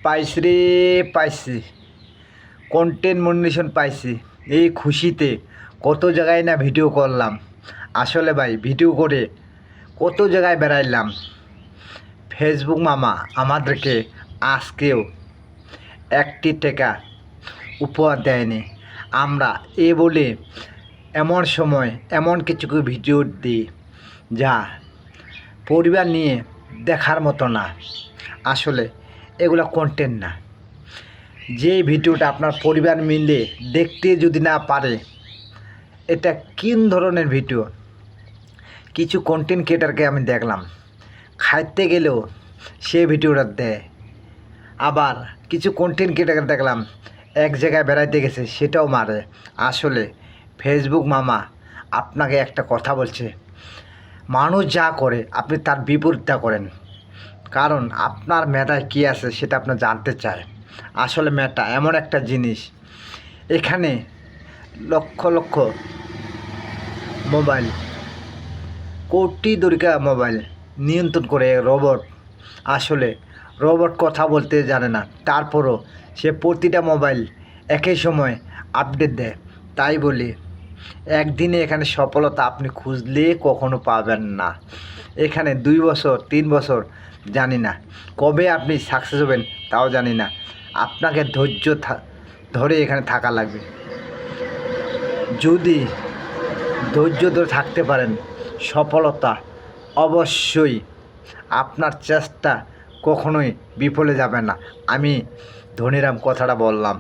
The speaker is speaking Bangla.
পাইছি রে, পাইছি। কন্টেন্ট মনিটেশন পাইছি। এই খুশিতে কত জায়গায় না ভিডিও করলাম। আসলে ভাই ভিডিও করে কত জায়গায় বেড়াইলাম। ফেসবুক মামা আমাদেরকে আজকেও একটি টাকা উপহার দেয়নি। আমরা এ বলে এমন সময় এমন কিছু ভিডিও দিই যা পরিবার নিয়ে দেখার মতো না। আসলে এগুলো কন্টেন্ট না। যে ভিডিওটা আপনার পরিবার মিলে দেখতে যদি না পারে, এটা কোন ধরনের ভিডিও? কিছু কন্টেন্ট ক্রিয়েটারকে আমি দেখলাম খাইতে গেলেও সে ভিডিওটা দেয়। আবার কিছু কন্টেন্ট ক্রিয়েটারকে দেখলাম এক জায়গায় বেড়াইতে গেছে সেটাও মারে। আসলে ফেসবুক মামা আপনাকে একটা কথা বলছে, মানুষ যা করে আপনি তার বিপরীতটা করেন, কারণ আপনার মেধায় কী আছে সেটা আপনার জানতে চায়। আসলে মেটা এমন একটা জিনিস, এখানে লক্ষ লক্ষ মোবাইল, কোটি দরিকা মোবাইল নিয়ন্ত্রণ করে রোবট। আসলে রোবট কথা বলতে জানে না, তারপরও সে প্রতিটা মোবাইল একই সময় আপডেট দেয়। তাই বলি একদিনে এখানে সফলতা আপনি খুঁজলে কখনো পাবেন না। এখানে 2 বছর 3 বছর জানি না কবে আপনি সাকসেস হবেন, তাও জানি না। আপনাকে ধৈর্য ধরে এখানে থাকা লাগবে। যদি ধৈর্য ধরে থাকতে পারেন, সফলতা অবশ্যই। আপনার চেষ্টা কখনোই বিফলে যাবে না। আমি ধনীরাম কথাটা বললাম।